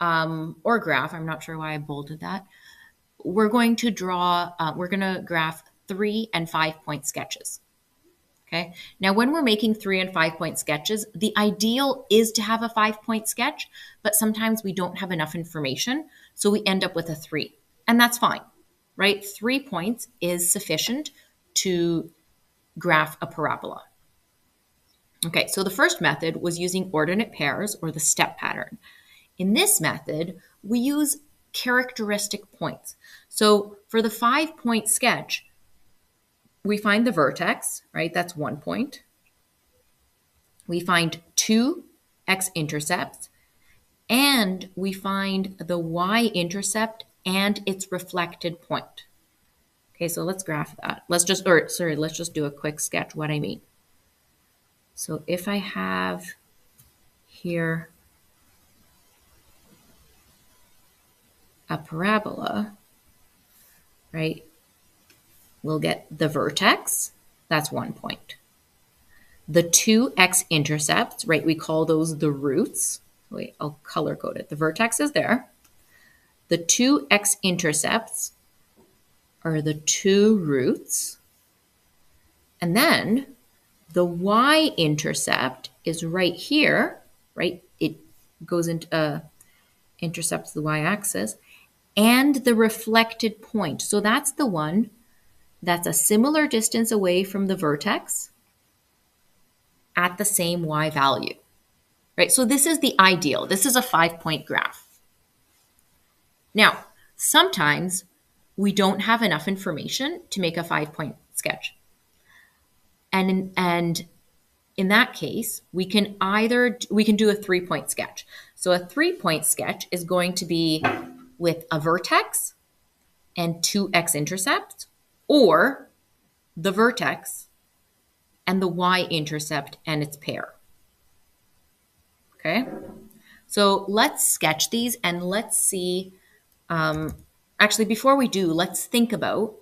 or graph, I'm not sure why I bolded that, we're going to graph 3 and 5 point sketches. Okay. Now, when we're making 3 and 5 point sketches, the ideal is to have a 5 point sketch, but sometimes we don't have enough information. So we end up with a 3, and that's fine, right? 3 points is sufficient to graph a parabola. Okay. So the first method was using ordinate pairs or the step pattern. In this method, we use characteristic points. So for the 5 point sketch, we find the vertex, right? That's 1 point. We find 2 x-intercepts, and we find the y-intercept and its reflected point. Okay, so let's graph that. Let's just do a quick sketch what I mean. So if I have here a parabola, right, we'll get the vertex, that's 1 point. The 2 x-intercepts, right, we call those the roots. Wait, I'll color code it. The vertex is there. The 2 x-intercepts are the 2 roots. And then the y-intercept is right here, right? It goes into, intercepts the y-axis, and the reflected point. So that's the one that's a similar distance away from the vertex at the same y value, right? So this is the ideal. This is a 5-point graph. Now, sometimes we don't have enough information to make a 5-point sketch. And in that case, we can do a 3-point sketch. So a 3-point sketch is going to be with a vertex and 2 x-intercepts, or the vertex and the y-intercept and its pair. Okay, so let's sketch these and let's see. Actually, before we do, let's think about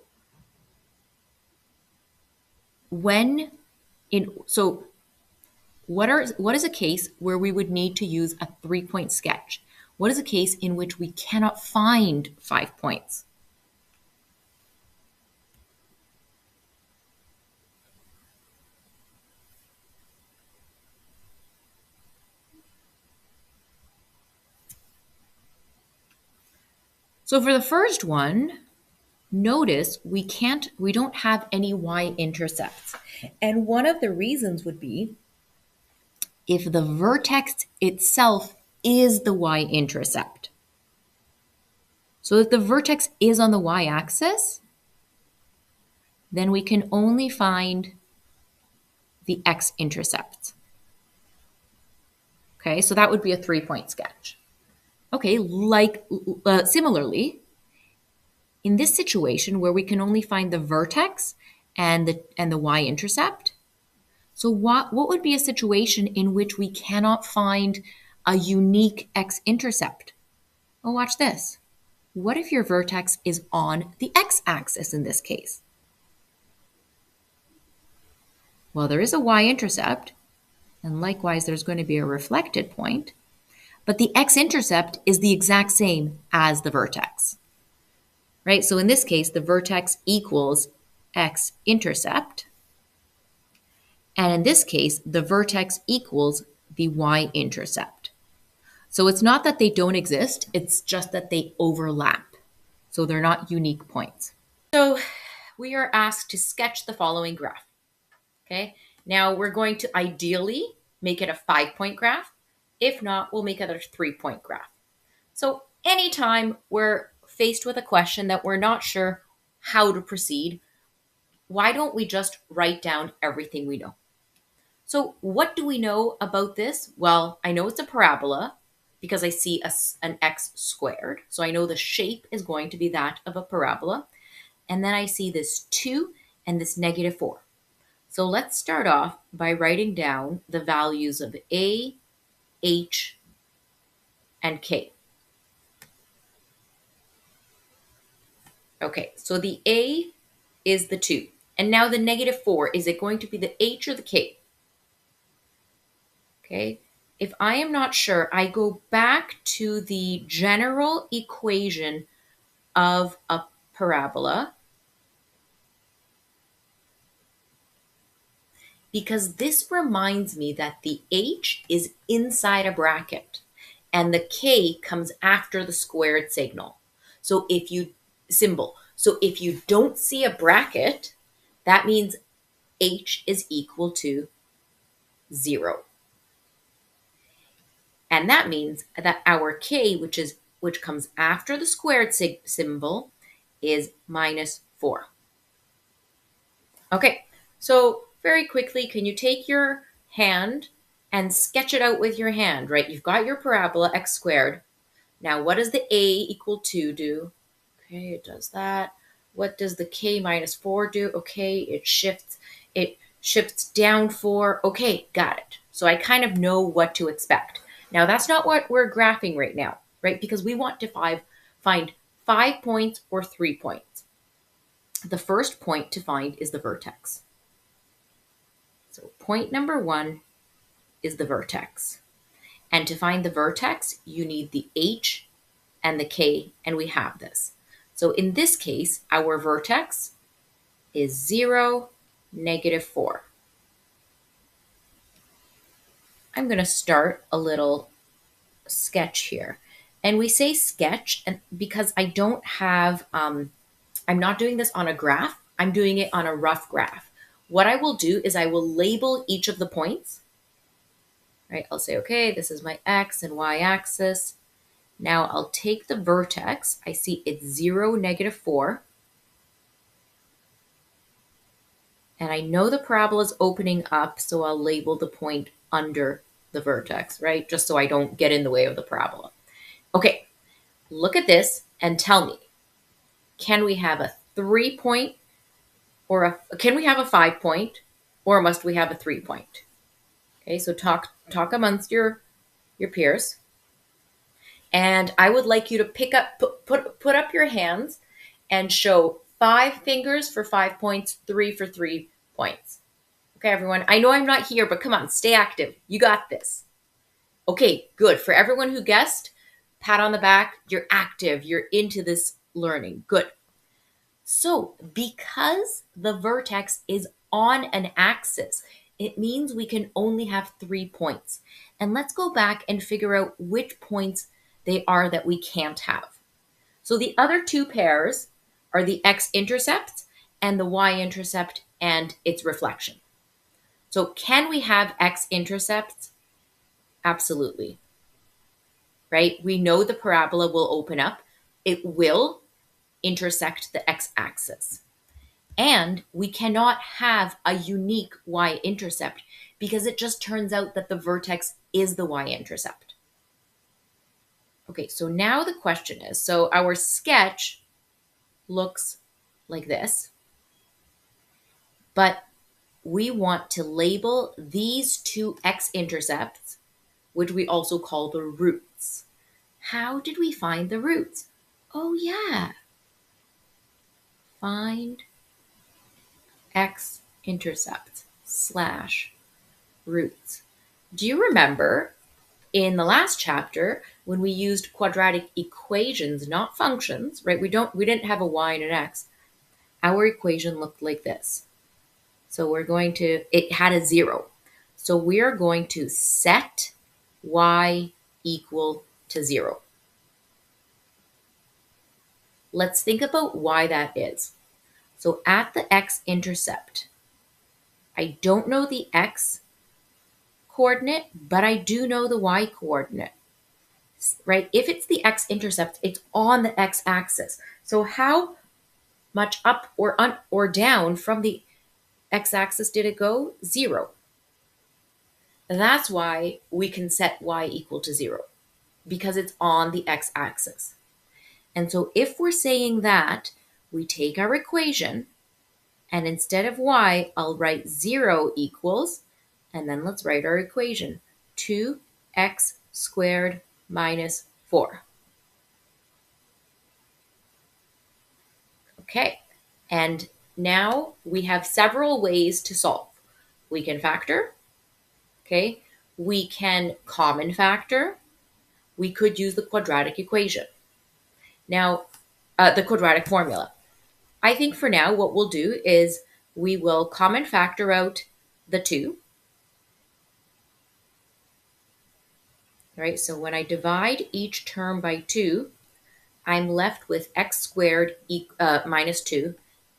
what is a case where we would need to use a 3-point sketch? What is a case in which we cannot find 5 points? So for the first one, notice we don't have any y-intercepts. And one of the reasons would be if the vertex itself is the y-intercept. So if the vertex is on the y-axis, then we can only find the x-intercepts. Okay, so that would be a 3-point sketch. Okay, similarly, in this situation where we can only find the vertex and the y-intercept, so what would be a situation in which we cannot find a unique x-intercept? Oh, watch this. What if your vertex is on the x-axis in this case? Well, there is a y-intercept, and likewise there's going to be a reflected point, but the x-intercept is the exact same as the vertex, right? So in this case, the vertex equals x-intercept, and in this case, the vertex equals the y-intercept. So it's not that they don't exist, it's just that they overlap. So they're not unique points. So we are asked to sketch the following graph. Okay, now we're going to ideally make it a 5-point graph. If not, we'll make it a 3-point graph. So anytime we're faced with a question that we're not sure how to proceed, why don't we just write down everything we know? So what do we know about this? Well, I know it's a parabola because I see an x squared. So I know the shape is going to be that of a parabola. And then I see this 2 and this -4. So let's start off by writing down the values of a, h, and k. Okay, so the a is the 2. And now the -4, is it going to be the h or the k? Okay, if I am not sure, I go back to the general equation of a parabola, because this reminds me that the h is inside a bracket and the k comes after the squared signal. So if you so if you don't see a bracket, that means h is equal to 0. And that means that our k, which comes after the squared symbol, is -4. Okay, so very quickly, can you take your hand and sketch it out with your hand, right? You've got your parabola x squared. Now, what does the a equal 2 do? Okay, it does that. What does the k -4 do? Okay, it shifts down 4. Okay, got it. So I kind of know what to expect. Now, that's not what we're graphing right now, right? Because we want to find 5 points or 3 points. The first point to find is the vertex. So point number 1 is the vertex. And to find the vertex, you need the h and the k, and we have this. So in this case, our vertex is 0, -4. I'm going to start a little sketch here. And we say sketch because I don't have, I'm not doing this on a graph. I'm doing it on a rough graph. What I will do is I will label each of the points, right? I'll say, okay, this is my x and y axis. Now I'll take the vertex. I see it's 0, -4. And I know the parabola is opening up, so I'll label the point under the vertex, right? Just so I don't get in the way of the parabola. Okay, look at this and tell me, can we have a 3 point or can we have a 5 point, or must we have a 3 point? Okay, so talk amongst your peers. And I would like you to put up your hands and show 5 fingers for 5 points, 3 for 3 points. Okay, everyone. I know I'm not here, but come on, stay active. You got this. Okay, good. For everyone who guessed, pat on the back. You're active. You're into this learning. Good. So, because the vertex is on an axis, it means we can only have 3 points. And let's go back and figure out which points they are that we can't have. So the other 2 pairs are the x-intercept and the y-intercept and its reflection. So can we have x-intercepts? Absolutely. Right? We know the parabola will open up. It will intersect the x-axis. And we cannot have a unique y-intercept because it just turns out that the vertex is the y-intercept. Okay, so now the question is, so our sketch looks like this, but we want to label these 2 x-intercepts, which we also call the roots. How did we find the roots? Oh yeah, find x-intercept / roots. Do you remember in the last chapter when we used quadratic equations, not functions, right? We didn't have a y and an x. Our equation looked like this. So it had a 0. So we are going to set y equal to 0. Let's think about why that is. So at the x-intercept, I don't know the x coordinate, but I do know the y coordinate, right? If it's the x-intercept, it's on the x-axis. So how much up or down from the x-axis did it go? 0. That's why we can set y equal to 0, because it's on the x-axis. And so if we're saying that, we take our equation, and instead of y, I'll write 0 equals, and then let's write our equation, 2x squared minus 4. Okay, and now we have several ways to solve. We can factor, okay? we can common factor. We could use the quadratic equation. Now, the quadratic formula. I think for now, what we'll do is we will common factor out the 2. Right, so when I divide each term by 2, I'm left with x squared minus 2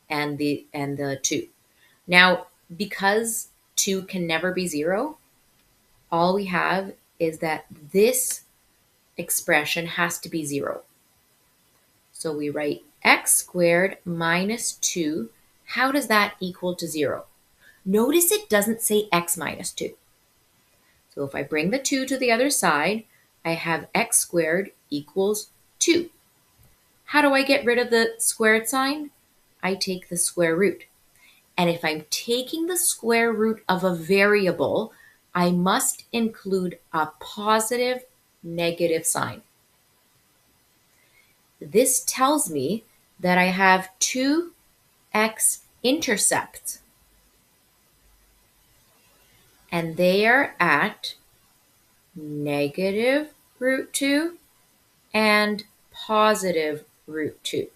and the 2. Now, because 2 can never be 0, all we have is that this expression has to be 0. So we write x squared minus 2. How does that equal to 0? Notice it doesn't say x minus 2. So if I bring the 2 to the other side, I have x squared equals 2. How do I get rid of the squared sign? I take the square root. And if I'm taking the square root of a variable, I must include a positive negative sign. This tells me that I have 2 x-intercepts. And they are at negative root 2 and positive root 2.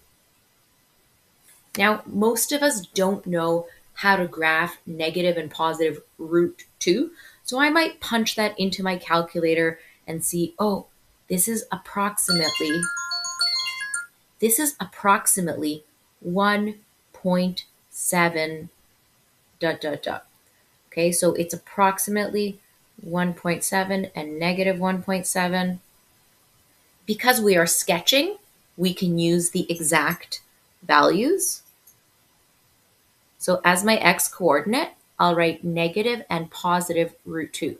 Now, most of us don't know how to graph negative and positive root 2, so I might punch that into my calculator and see, oh, this is approximately 1.7 ... Okay, so it's approximately 1.7 and negative 1.7. Because we are sketching, we can use the exact values. So as my x coordinate, I'll write negative and positive root 2.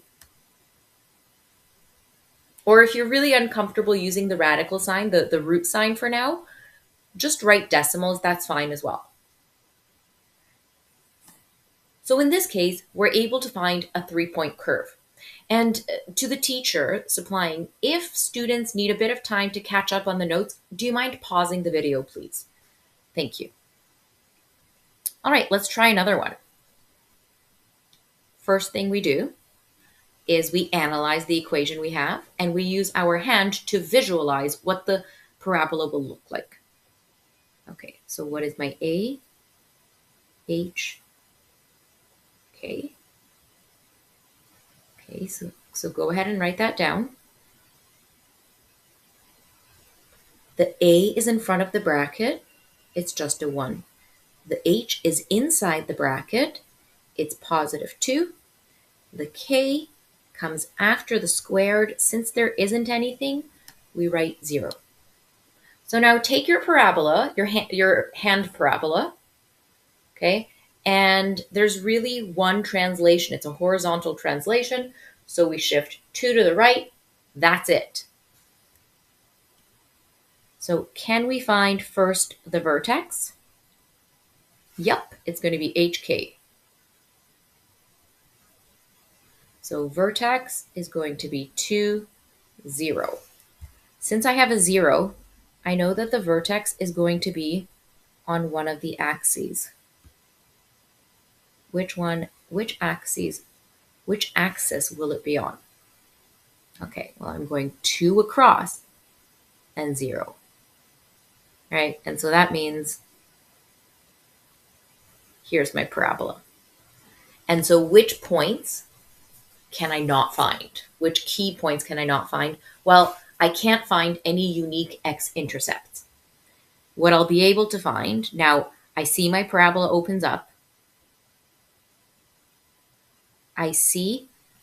Or if you're really uncomfortable using the radical sign, the root sign for now, just write decimals, that's fine as well. So in this case, we're able to find a 3-point curve. And to the teacher supplying, if students need a bit of time to catch up on the notes, do you mind pausing the video, please? Thank you. All right, let's try another one. First thing we do is we analyze the equation we have, and we use our hand to visualize what the parabola will look like. Okay, so what is my A, H, K? Okay, so go ahead and write that down. The A is in front of the bracket, it's just a 1. The H is inside the bracket, it's positive 2. The K comes after the squared. Since there isn't anything, we write 0. So now take your parabola, your hand parabola, okay? And there's really one translation. It's a horizontal translation. So we shift 2 to the right. That's it. So can we find first the vertex? Yep, it's going to be HK. So vertex is going to be 2, 0. Since I have a 0, I know that the vertex is going to be on one of the axes. Which axis will it be on? Okay, well, I'm going 2 across and 0. Right, and so that means here's my parabola. And so which points can I not find? Which key points can I not find? Well, I can't find any unique x-intercepts. What I'll be able to find, now I see my parabola opens up.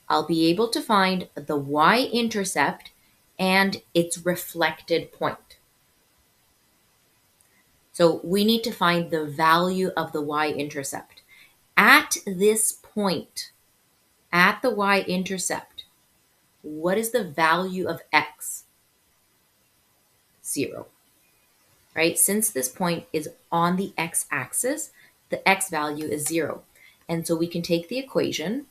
I'll be able to find the y-intercept and its reflected point. So we need to find the value of the y-intercept. At this point, at the y-intercept, what is the value of x? 0. Right? Since this point is on the x-axis, the x value is 0. And so we can take the equation.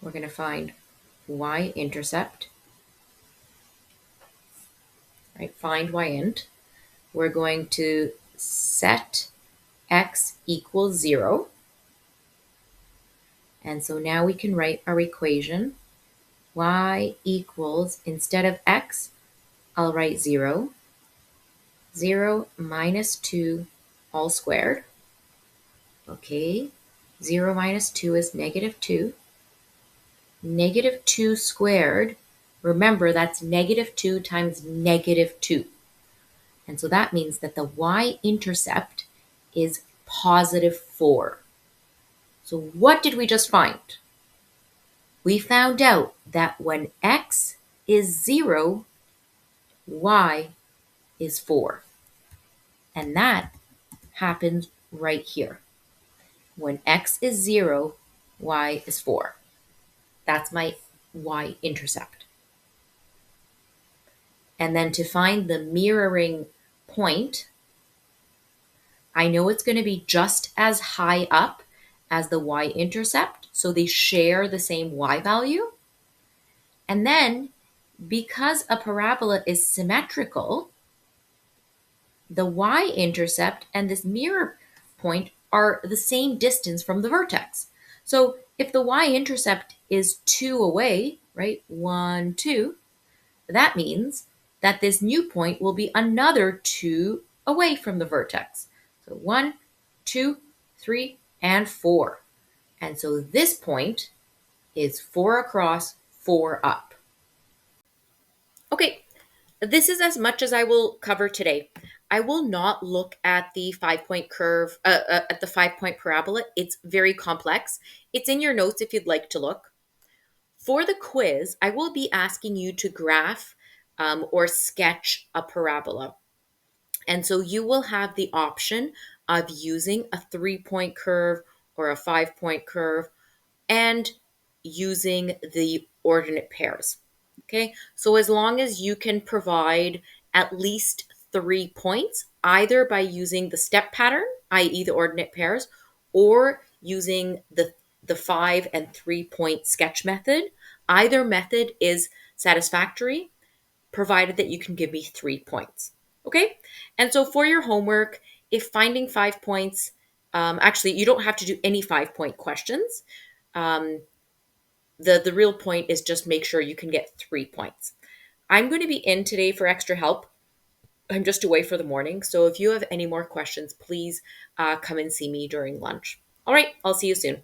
We're going to find y-intercept. Right? Find y-int. We're going to set x equals 0. And so now we can write our equation. Y equals, instead of x, I'll write 0. 0 minus 2 all squared. Okay, 0 minus 2 is negative 2. Negative 2 squared, remember that's negative 2 times negative 2. And so that means that the y-intercept is positive 4. So what did we just find? We found out that when x is 0, y is 4. And that happens right here. When x is 0, y is 4. That's my y-intercept. And then to find the mirroring point, I know it's going to be just as high up as the y-intercept, so they share the same y value. And then, because a parabola is symmetrical, the y-intercept and this mirror point are the same distance from the vertex. So if the y-intercept is 2 away, right, 1, 2, that means that this new point will be another 2 away from the vertex. So 1, 2, 3, and 4. And so this point is 4 across, 4 up. Okay, this is as much as I will cover today. I will not look at the 5-point curve, at the 5-point parabola. It's very complex. It's in your notes if you'd like to look. For the quiz, I will be asking you to graph or sketch a parabola. And so you will have the option of using a 3-point curve or a 5-point curve and using the ordinate pairs. Okay, so as long as you can provide at least 3 points, either by using the step pattern, i.e., the ordinate pairs, or using the 5 and 3-point sketch method, either method is satisfactory, provided that you can give me 3 points. Okay, and so for your homework, if finding 5 points, actually, you don't have to do any 5-point questions. The real point is just make sure you can get 3 points. I'm going to be in today for extra help. I'm just away for the morning. So if you have any more questions, please come and see me during lunch. All right, I'll see you soon.